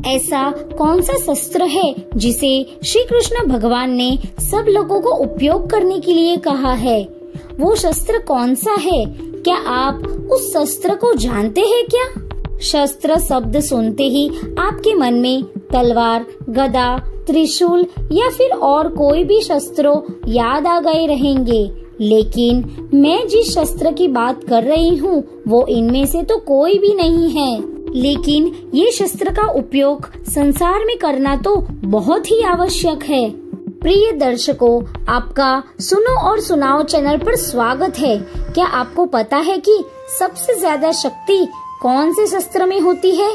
ऐसा कौन सा शस्त्र है जिसे श्री कृष्ण भगवान ने सब लोगों को उपयोग करने के लिए कहा है? वो शस्त्र कौन सा है? क्या आप उस शस्त्र को जानते हैं क्या? शस्त्र शब्द सुनते ही आपके मन में तलवार, गदा, त्रिशूल या फिर और कोई भी शस्त्रों याद आ गए रहेंगे, लेकिन मैं जिस शस्त्र की बात कर रही हूँ वो इनमें से तो कोई भी नहीं है। लेकिन ये शस्त्र का उपयोग संसार में करना तो बहुत ही आवश्यक है। प्रिय दर्शकों, आपका सुनो और सुनाओ चैनल पर स्वागत है। क्या आपको पता है कि सबसे ज्यादा शक्ति कौन से शस्त्र में होती है?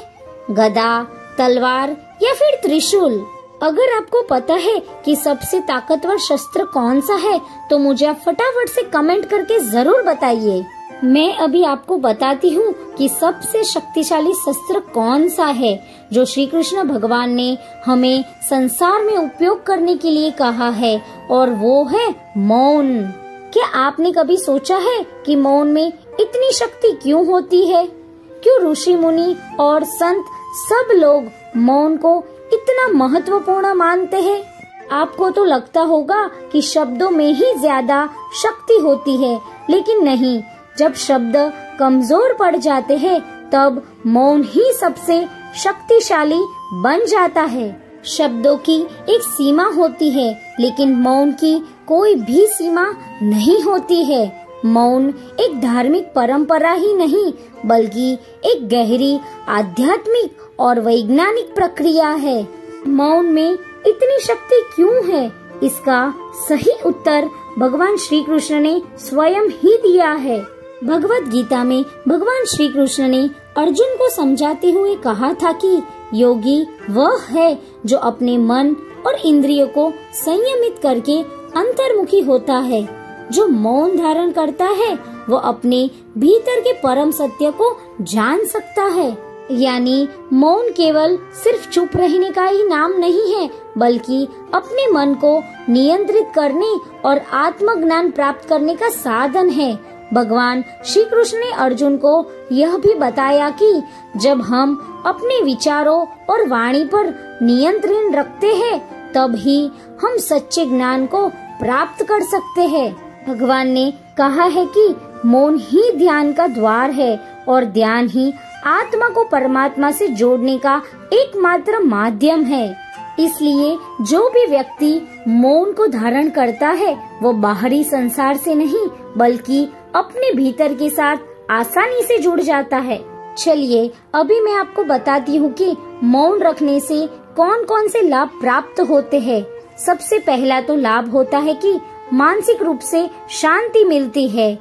गदा, तलवार या फिर त्रिशूल? अगर आपको पता है कि सबसे ताकतवर शस्त्र कौन सा है तो मुझे आप फटाफट से कमेंट करके जरूर बताइए। मैं अभी आपको बताती हूँ कि सबसे शक्तिशाली शस्त्र कौन सा है जो श्री कृष्ण भगवान ने हमें संसार में उपयोग करने के लिए कहा है, और वो है मौन। क्या आपने कभी सोचा है कि मौन में इतनी शक्ति क्यों होती है? क्यों ऋषि मुनि और संत सब लोग मौन को इतना महत्वपूर्ण मानते हैं? आपको तो लगता होगा कि शब्दों में ही ज्यादा शक्ति होती है, लेकिन नहीं। जब शब्द कमजोर पड़ जाते हैं तब मौन ही सबसे शक्तिशाली बन जाता है। शब्दों की एक सीमा होती है, लेकिन मौन की कोई भी सीमा नहीं होती है। मौन एक धार्मिक परंपरा ही नहीं, बल्कि एक गहरी आध्यात्मिक और वैज्ञानिक प्रक्रिया है। मौन में इतनी शक्ति क्यों है? इसका सही उत्तर भगवान श्री कृष्ण ने स्वयं ही दिया है। भगवत गीता में भगवान श्री कृष्ण ने अर्जुन को समझाते हुए कहा था कि योगी वह है जो अपने मन और इंद्रियों को संयमित करके अंतर्मुखी होता है। जो मौन धारण करता है वो अपने भीतर के परम सत्य को जान सकता है। यानी मौन केवल सिर्फ चुप रहने का ही नाम नहीं है, बल्कि अपने मन को नियंत्रित करने और आत्मज्ञान प्राप्त करने का साधन है। भगवान श्री कृष्ण ने अर्जुन को यह भी बताया कि जब हम अपने विचारों और वाणी पर नियंत्रण रखते हैं, तब ही हम सच्चे ज्ञान को प्राप्त कर सकते हैं। भगवान ने कहा है कि मौन ही ध्यान का द्वार है और ध्यान ही आत्मा को परमात्मा से जोड़ने का एकमात्र माध्यम है। इसलिए जो भी व्यक्ति मौन को धारण करता है वो बाहरी संसार से नहीं, बल्कि अपने भीतर के साथ आसानी से जुड़ जाता है। चलिए अभी मैं आपको बताती हूँ कि मौन रखने से कौन कौन से लाभ प्राप्त होते हैं। सबसे पहला तो लाभ होता है कि मानसिक रूप से शांति मिलती है।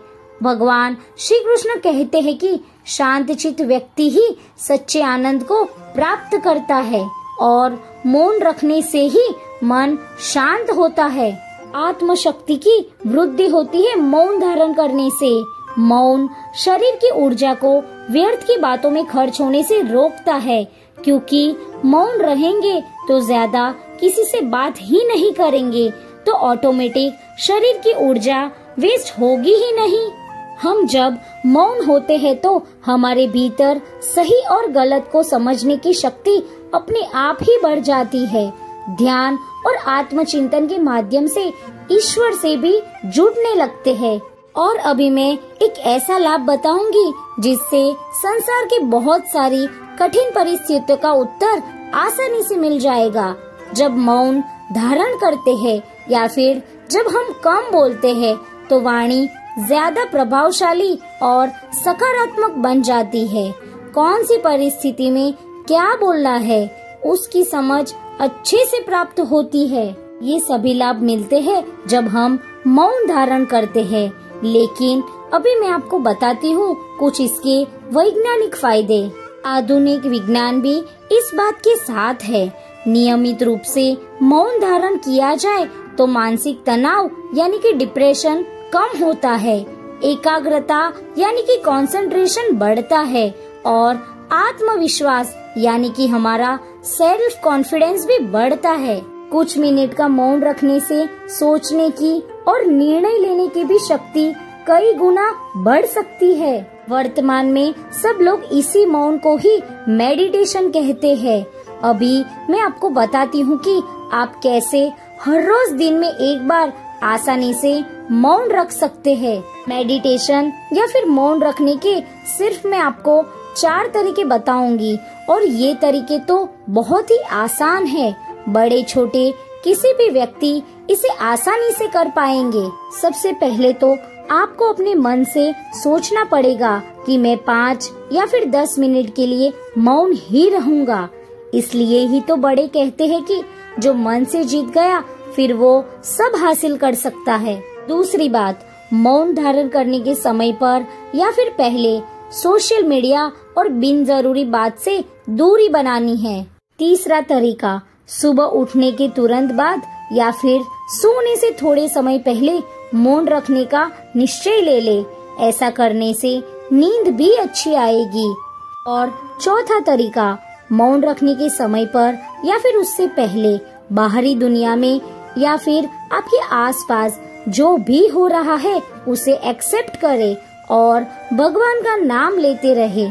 भगवान श्री कृष्ण कहते हैं कि शांत चित्त व्यक्ति ही सच्चे आनंद को प्राप्त करता है, और मौन रखने से ही मन शांत होता है। आत्म शक्ति की वृद्धि होती है मौन धारण करने से। मौन शरीर की ऊर्जा को व्यर्थ की बातों में खर्च होने से रोकता है, क्योंकि मौन रहेंगे तो ज्यादा किसी से बात ही नहीं करेंगे, तो ऑटोमेटिक शरीर की ऊर्जा वेस्ट होगी ही नहीं। हम जब मौन होते हैं तो हमारे भीतर सही और गलत को समझने की शक्ति अपने आप ही बढ़ जाती है। ध्यान और आत्मचिंतन के माध्यम से ईश्वर से भी जुड़ने लगते हैं। और अभी मैं एक ऐसा लाभ बताऊंगी जिससे संसार के बहुत सारी कठिन परिस्थितियों का उत्तर आसानी से मिल जाएगा। जब मौन धारण करते हैं या फिर जब हम कम बोलते हैं तो वाणी ज्यादा प्रभावशाली और सकारात्मक बन जाती है। कौन सी परिस्थिति में क्या बोलना है उसकी समझ अच्छे से प्राप्त होती है। ये सभी लाभ मिलते हैं जब हम मौन धारण करते हैं। लेकिन अभी मैं आपको बताती हूँ कुछ इसके वैज्ञानिक फायदे। आधुनिक विज्ञान भी इस बात के साथ है। नियमित रूप से मौन धारण किया जाए तो मानसिक तनाव यानी कि डिप्रेशन कम होता है, एकाग्रता यानी कि कंसंट्रेशन बढ़ता है, और आत्मविश्वास यानी कि हमारा सेल्फ कॉन्फिडेंस भी बढ़ता है। कुछ मिनट का मौन रखने से सोचने की और निर्णय लेने की भी शक्ति कई गुना बढ़ सकती है। वर्तमान में सब लोग इसी मौन को ही मेडिटेशन कहते हैं, अभी मैं आपको बताती हूँ कि आप कैसे हर रोज दिन में एक बार आसानी से मौन रख सकते हैं। मेडिटेशन या फिर मौन रखने के सिर्फ मैं आपको 4 तरीके बताऊंगी और ये तरीके तो बहुत ही आसान है। बड़े छोटे किसी भी व्यक्ति इसे आसानी से कर पाएंगे। सबसे पहले तो आपको अपने मन से सोचना पड़ेगा कि मैं 5 या फिर 10 मिनट के लिए मौन ही रहूंगा। इसलिए ही तो बड़े कहते हैं कि जो मन से जीत गया फिर वो सब हासिल कर सकता है। दूसरी बात, मौन धारण करने के समय पर या फिर पहले सोशल मीडिया और बिन जरूरी बात से दूरी बनानी है। तीसरा तरीका, सुबह उठने के तुरंत बाद या फिर सोने से थोड़े समय पहले मौन रखने का निश्चय ले ले। ऐसा करने से नींद भी अच्छी आएगी। और चौथा तरीका, मौन रखने के समय पर या फिर उससे पहले बाहरी दुनिया में या फिर आपके आसपास जो भी हो रहा है उसे एक्सेप्ट करे और भगवान का नाम लेते रहे।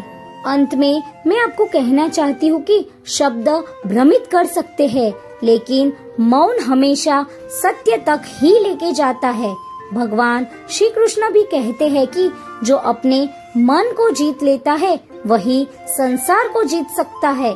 अंत में मैं आपको कहना चाहती हूँ कि शब्द भ्रमित कर सकते हैं, लेकिन मौन हमेशा सत्य तक ही लेके जाता है। भगवान श्री कृष्ण भी कहते हैं कि जो अपने मन को जीत लेता है वही संसार को जीत सकता है।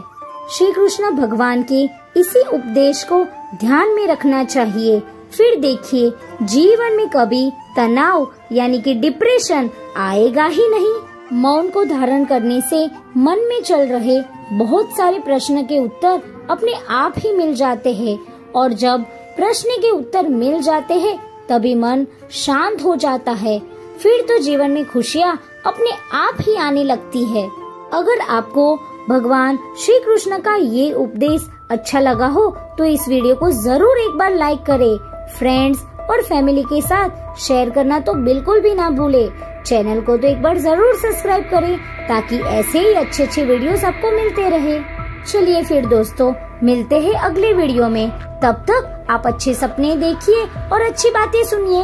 श्री कृष्ण भगवान के इसी उपदेश को ध्यान में रखना चाहिए। फिर देखिए जीवन में कभी तनाव यानी कि डिप्रेशन आएगा ही नहीं। मौन को धारण करने से मन में चल रहे बहुत सारे प्रश्न के उत्तर अपने आप ही मिल जाते हैं और जब प्रश्न के उत्तर मिल जाते हैं तभी मन शांत हो जाता है। फिर तो जीवन में खुशियाँ अपने आप ही आने लगती है। अगर आपको भगवान श्री कृष्ण का ये उपदेश अच्छा लगा हो तो इस वीडियो को जरूर एक बार लाइक करें। फ्रेंड्स और फैमिली के साथ शेयर करना तो बिल्कुल भी ना भूले। चैनल को तो एक बार जरूर सब्सक्राइब करें ताकि ऐसे ही अच्छे वीडियोस आपको मिलते रहे। चलिए फिर दोस्तों, मिलते हैं अगले वीडियो में। तब तक आप अच्छे सपने देखिए और अच्छी बातें सुनिए।